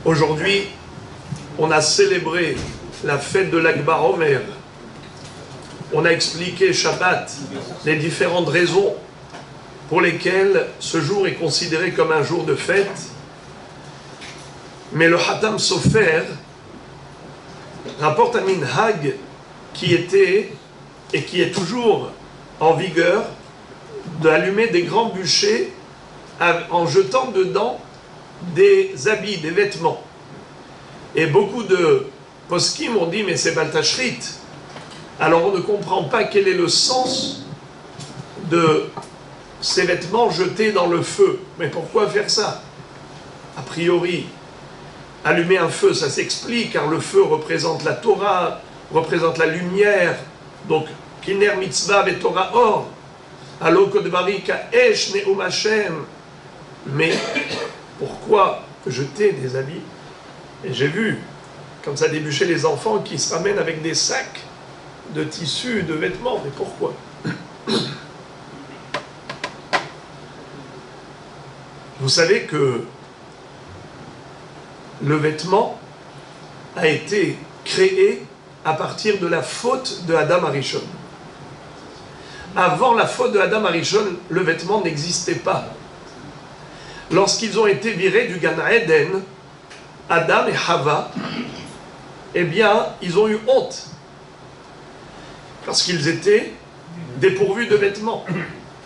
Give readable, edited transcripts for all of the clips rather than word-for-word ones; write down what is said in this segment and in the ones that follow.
Aujourd'hui, on a célébré la fête de l'Akbar Omer. On a expliqué Shabbat, les différentes raisons pour lesquelles ce jour est considéré comme un jour de fête. Mais le Hatam Sofer rapporte un minhag qui était et qui est toujours en vigueur d'allumer des grands bûchers en jetant dedans des habits, des vêtements. Et beaucoup de poskim ont dit mais c'est Baltashrit. Alors on ne comprend pas quel est le sens de ces vêtements jetés dans le feu. Mais pourquoi faire ça? A priori, allumer un feu, ça s'explique, car le feu représente la Torah, représente la lumière. Donc, Kiner mitzvah ve Torah or, alo kodvari ka esh ne'um Hashem. Mais pourquoi jeter des habits? Et j'ai vu, comme ça débucher les enfants qui se ramènent avec des sacs de tissus, de vêtements. Mais pourquoi? Vous savez que le vêtement a été créé à partir de la faute de Adam Arishon. Avant la faute de Adam Arishon, le vêtement n'existait pas. Lorsqu'ils ont été virés du Gan Eden, Adam et Hava, eh bien, ils ont eu honte. Parce qu'ils étaient dépourvus de vêtements.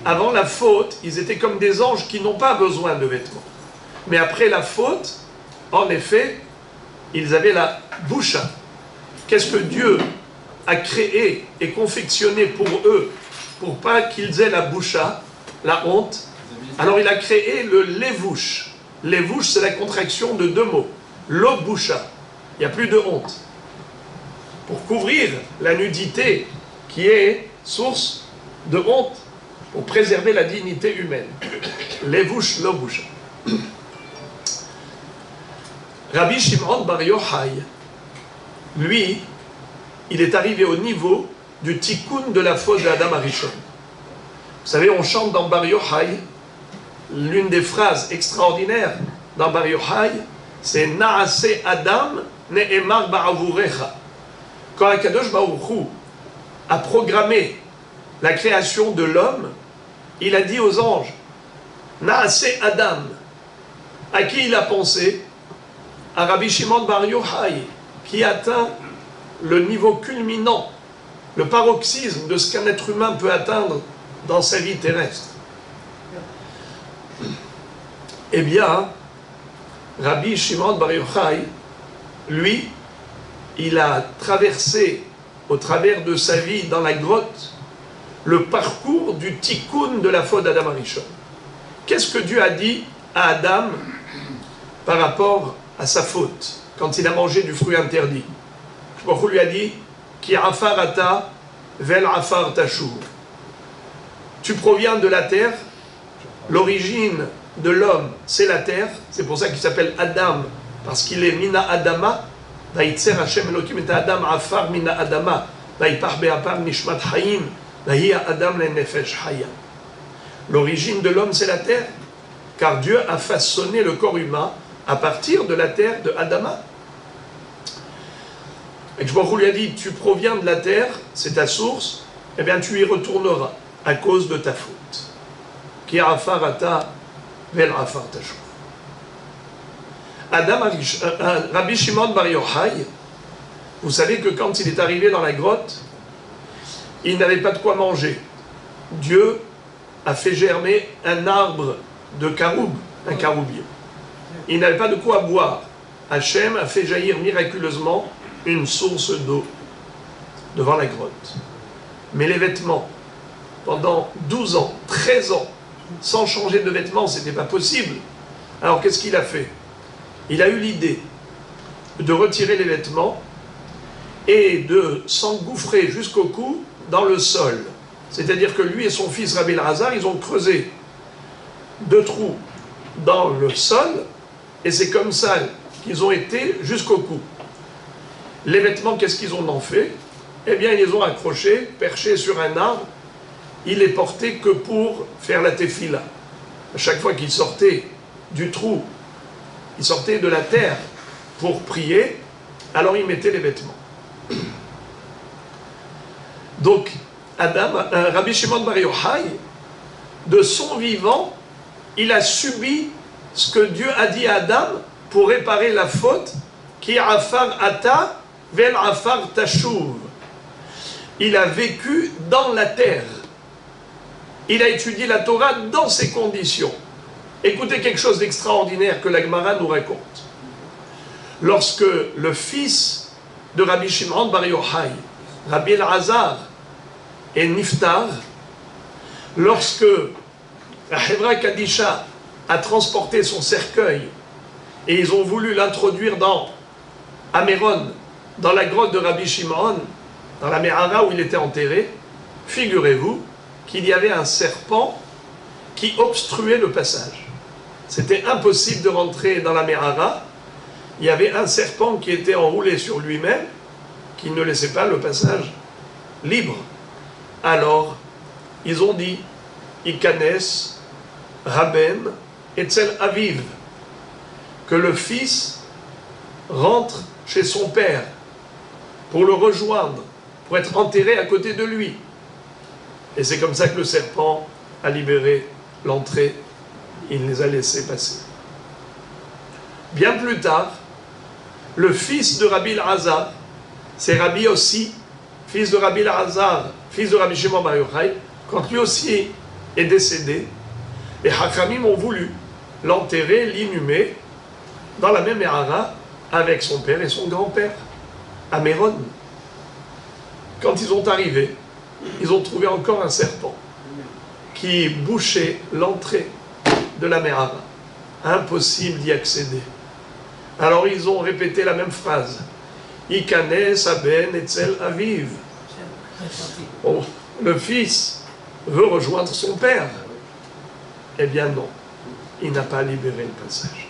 Avant la faute, ils étaient comme des anges qui n'ont pas besoin de vêtements. Mais après la faute, en effet, ils avaient la boucha. Qu'est-ce que Dieu a créé et confectionné pour eux, pour pas qu'ils aient la boucha, la honte? Alors il a créé le levouche. Levouche, c'est la contraction de deux mots. Lo boucha. Il n'y a plus de honte. Pour couvrir la nudité qui est source de honte, pour préserver la dignité humaine. Levouche, lo boucha. Rabbi Shimon Bar Yochai, lui, il est arrivé au niveau du tikkun de la faute d'Adam Arishon. Vous savez, on chante dans Bar Yochai, l'une des phrases extraordinaires dans Bar Yochai, c'est Naase Adam ne'emar ba'avurecha. Quand Akadosh Baruch Hu a programmé la création de l'homme, il a dit aux anges, Naase Adam. À qui il a pensé? À Rabbi Shimon Bar Yochai, qui atteint le niveau culminant, le paroxysme de ce qu'un être humain peut atteindre dans sa vie terrestre. Eh bien, Rabbi Shimon Bar Yochai, lui, il a traversé au travers de sa vie dans la grotte le parcours du tikkun de la faute d'Adam Arishon. Qu'est-ce que Dieu a dit à Adam par rapport à sa faute, quand il a mangé du fruit interdit? Baruch Hu lui a dit Ki afar ata vel afar tashur. Tu proviens de la terre, l'origine de l'homme, c'est la terre, c'est pour ça qu'il s'appelle Adam, parce qu'il est Mina Adama, Vaïtser Hashem Elokim et Adam afar Mina Adama, Vaïpar be'apar nishmat hayim, Vaïa Adam le nefesh haya. L'origine de l'homme, c'est la terre, car Dieu a façonné le corps humain à partir de la terre de Adama. Et Baruch Hu lui a dit, tu proviens de la terre, c'est ta source, eh bien tu y retourneras à cause de ta faute. Ki afar ata vel afar tashur. Rabbi Shimon Bar Yochai, vous savez que quand il est arrivé dans la grotte, il n'avait pas de quoi manger. Dieu a fait germer un arbre de caroub, un caroubier. Il n'avait pas de quoi boire. Hachem a fait jaillir miraculeusement une source d'eau devant la grotte. Mais les vêtements, pendant 12 ans, 13 ans, sans changer de vêtements, ce n'était pas possible. Alors qu'est-ce qu'il a fait? Il a eu l'idée de retirer les vêtements et de s'engouffrer jusqu'au cou dans le sol. C'est-à-dire que lui et son fils Rabbi Elazar, ils ont creusé 2 trous dans le sol, et c'est comme ça qu'ils ont été jusqu'au cou. Les vêtements, qu'est-ce qu'ils en ont fait? Eh bien, ils les ont accrochés, perchés sur un arbre. Ils les portaient que pour faire la tefila. À chaque fois qu'ils sortaient du trou, ils sortaient de la terre pour prier, alors il mettait les vêtements. Donc, Rabbi Shimon Bar Yochai, de son vivant, il a subi ce que Dieu a dit à Adam pour réparer la faute, qui afar ata vel afar tashuv. Il a vécu dans la terre. Il a étudié la Torah dans ces conditions. Écoutez quelque chose d'extraordinaire que la Gemara nous raconte. Lorsque le fils de Rabbi Shimon Bar Yochai, Rabbi Elazar, est niftar, lorsque la Hevra Kadisha a transporté son cercueil et ils ont voulu l'introduire dans Améron, dans la grotte de Rabbi Shimon, dans la Me'ara où il était enterré, figurez-vous qu'il y avait un serpent qui obstruait le passage. C'était impossible de rentrer dans la Me'ara. Il y avait un serpent qui était enroulé sur lui-même, qui ne laissait pas le passage libre. Alors, ils ont dit, Ikanes, Rabben, Etzel Aviv, que le fils rentre chez son père pour le rejoindre, pour être enterré à côté de lui. Et c'est comme ça que le serpent a libéré l'entrée, il les a laissés passer. Bien plus tard, le fils de Rabbi Elazar, c'est Rabbi aussi, fils de Rabbi Elazar, fils de Rabbi Shimon Bar Yochai, quand lui aussi est décédé, les Hachamim ont voulu l'enterrer, l'inhumer, dans la même Me'ara, avec son père et son grand-père, à Méron. Quand ils ont arrivé, ils ont trouvé encore un serpent qui bouchait l'entrée de la Me'ara. Impossible d'y accéder. Alors ils ont répété la même phrase. Ikanes aben etzel aviv. Oh, le fils veut rejoindre son père. Eh bien non, il n'a pas libéré le passage.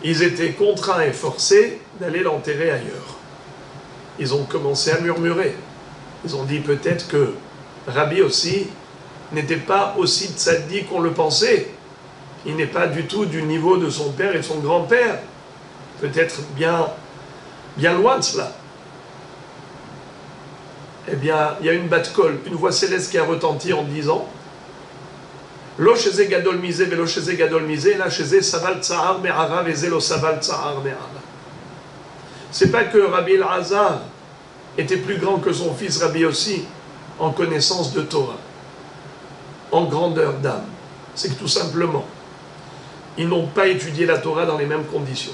Ils étaient contraints et forcés d'aller l'enterrer ailleurs. Ils ont commencé à murmurer. Ils ont dit peut-être que Rabbi aussi n'était pas aussi tzaddik qu'on le pensait. Il n'est pas du tout du niveau de son père et de son grand-père. Peut-être bien loin de cela. Eh bien, il y a une bat-kol, une voix céleste qui a retenti en disant Lo sheze gadol misé, velo sheze gadol misé, la sheze saval tsahar me'ara, vezelo saval tsahar me'ara. C'est pas que Rabbi Elazar était plus grand que son fils Rabbi aussi en connaissance de Torah, en grandeur d'âme. C'est que tout simplement, ils n'ont pas étudié la Torah dans les mêmes conditions.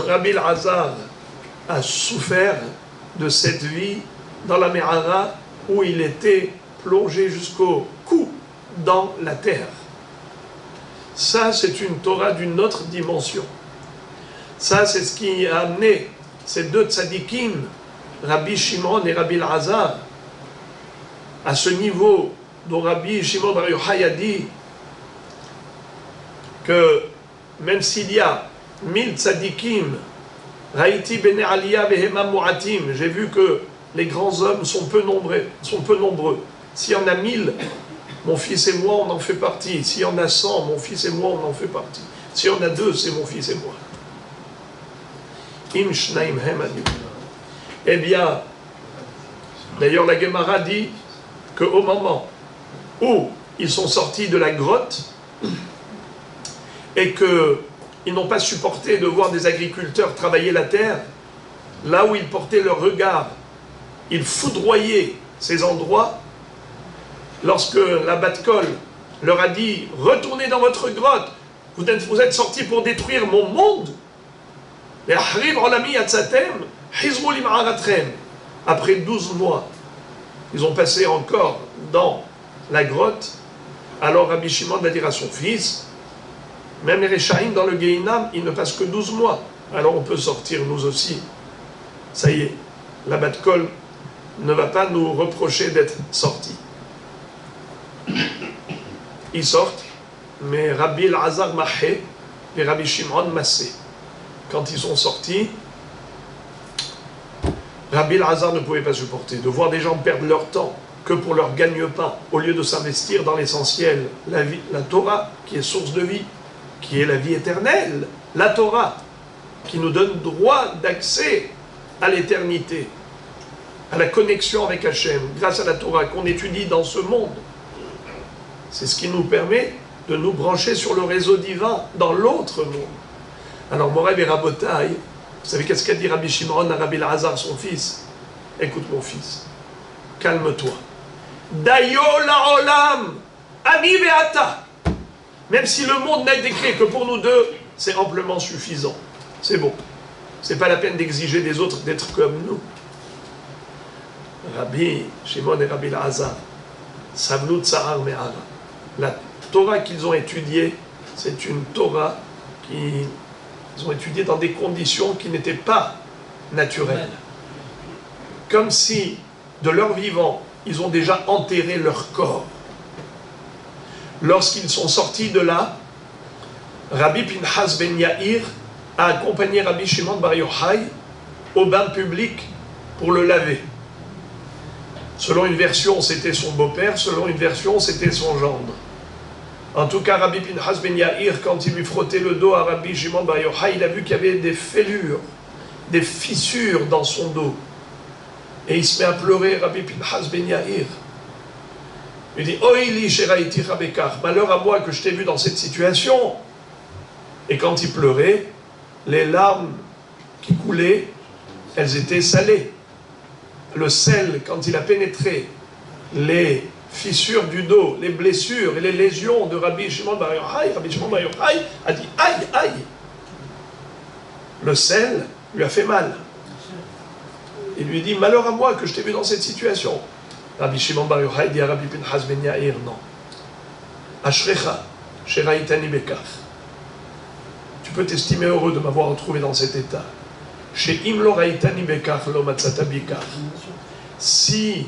Rabbi Elazar a souffert de cette vie dans la Me'ara où il était plongé jusqu'au cou dans la terre. Ça, c'est une Torah d'une autre dimension. Ça, c'est ce qui a amené ces deux tzadikim, Rabbi Shimon et Rabbi Elazar, à ce niveau dont Rabbi Shimon Bar Yochai a dit que même s'il y a 1000 tzadikim, Raïti bene aliyah vehema mu'atim, j'ai vu que les grands hommes sont peu nombreux. S'il y en a 1000, mon fils et moi, on en fait partie. S'il y en a 100, mon fils et moi, on en fait partie. S'il y en a 2, c'est mon fils et moi. Im shnaim hem anu. Eh bien, d'ailleurs, la Gemara dit qu'au moment où ils sont sortis de la grotte et qu'ils n'ont pas supporté de voir des agriculteurs travailler la terre, là où ils portaient leur regard, ils foudroyaient ces endroits. Lorsque la bat-kol leur a dit « Retournez dans votre grotte, vous êtes sortis pour détruire mon monde », après 12 mois, ils ont passé encore dans la grotte. Alors Rabbi Shimon va dire à son fils, même les Réchaïm dans le Gehinam, ils ne passent que 12 mois. Alors on peut sortir nous aussi. Ça y est, la bat-kol ne va pas nous reprocher d'être sortis. Ils sortent, mais Rabbi Elazar Mahé et Rabbi Shimon Massé. Quand ils sont sortis, Rabbi Elazar ne pouvait pas supporter de voir des gens perdre leur temps que pour leur gagne-pain, au lieu de s'investir dans l'essentiel, la Torah, qui est source de vie, qui est la vie éternelle, la Torah, qui nous donne droit d'accès à l'éternité, à la connexion avec Hachem, grâce à la Torah qu'on étudie dans ce monde. C'est ce qui nous permet de nous brancher sur le réseau divin dans l'autre monde. Alors, Morav et Rabotai, vous savez qu'est-ce qu'a dit Rabbi Shimon à Rabbi Elazar, son fils? Écoute mon fils, calme-toi. Dayo la'olam, ami ve'ata. Même si le monde n'a été créé que pour nous deux, c'est amplement suffisant. C'est bon. C'est pas la peine d'exiger des autres d'être comme nous. Rabbi Shimon et Rabbi Elazar, Savlut Sahar Me'ara. La Torah qu'ils ont étudiée, c'est une Torah qu'ils ont étudiée dans des conditions qui n'étaient pas naturelles. Comme si, de leur vivant, ils ont déjà enterré leur corps. Lorsqu'ils sont sortis de là, Rabbi Pinchas ben Yair a accompagné Rabbi Shimon bar Yochai au bain public pour le laver. Selon une version, c'était son beau-père, selon une version, c'était son gendre. En tout cas, Rabbi Pinchas ben Yair, quand il lui frottait le dos à Rabbi Shimon bar Yochai, il a vu qu'il y avait des fêlures, des fissures dans son dos. Et il se met à pleurer, Rabbi Pinchas ben Yair. Il dit, Oili sheraiti rabekar, malheur à moi que je t'ai vu dans cette situation. Et quand il pleurait, les larmes qui coulaient, elles étaient salées. Le sel, quand il a pénétré les fissures du dos, les blessures et les lésions de Rabbi Shimon bar Yochai, Rabbi Shimon bar Yochai a dit, aïe, aïe. Le sel lui a fait mal. Il lui dit, malheur à moi que je t'ai vu dans cette situation. Rabbi Shimon bar Yochai dit à Rabbi Pinchas ben Yair, non. Ashrecha, sheraitani bekach. Tu peux t'estimer heureux de m'avoir retrouvé dans cet état. She'im lo raitani bekach lo matzata bikach. Si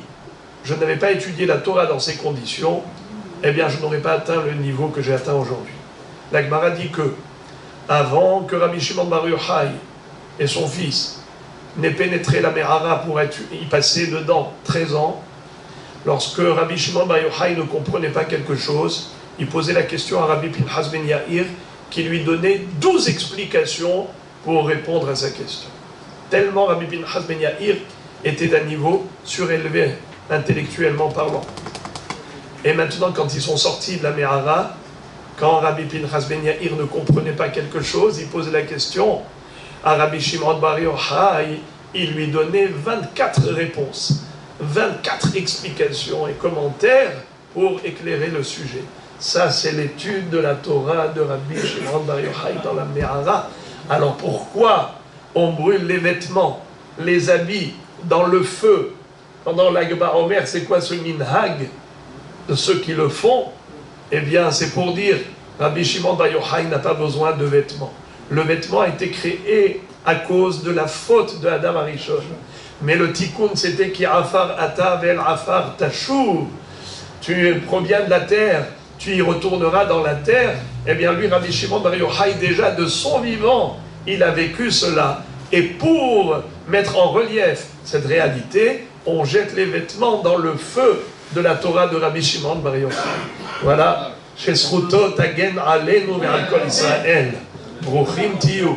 je n'avais pas étudié la Torah dans ces conditions, eh bien je n'aurais pas atteint le niveau que j'ai atteint aujourd'hui. La Gemara dit que, avant que Rabbi Shimon bar Yochai et son fils n'aient pénétré la Me'ara pour y passer dedans 13 ans, lorsque Rabbi Shimon bar Yochai ne comprenait pas quelque chose, il posait la question à Rabbi Pinchas ben Yair, qui lui donnait 12 explications pour répondre à sa question. Tellement Rabbi Pinchas ben Yair était d'un niveau surélevé, intellectuellement parlant. Et maintenant, quand ils sont sortis de la Me'ara, quand Rabbi Pinchas ben Yair ne comprenait pas quelque chose, il posait la question à Rabbi Shimon bar Yochai, il lui donnait 24 réponses, 24 explications et commentaires pour éclairer le sujet. Ça, c'est l'étude de la Torah de Rabbi Shimon bar Yochai dans la Me'ara. Alors pourquoi on brûle les vêtements, les habits dans le feu pendant l'Agba Omer? C'est quoi ce minhag de ceux qui le font? Eh bien, c'est pour dire, Rabbi Shimon bar Yochai n'a pas besoin de vêtements. Le vêtement a été créé à cause de la faute de Adam Arishon. Mais le tikkun, c'était qui afar ata vel afar tashuv. Tu proviens de la terre, tu y retourneras dans la terre. Eh bien, lui, Rabbi Shimon bar Yochai, déjà de son vivant, il a vécu cela. Et pour mettre en relief cette réalité, on jette les vêtements dans le feu de la Torah de Rabbi Shimon bar Yochai. Voilà. Shesruto tagen alenu ve'al kol Israël. Bruchim tiyu.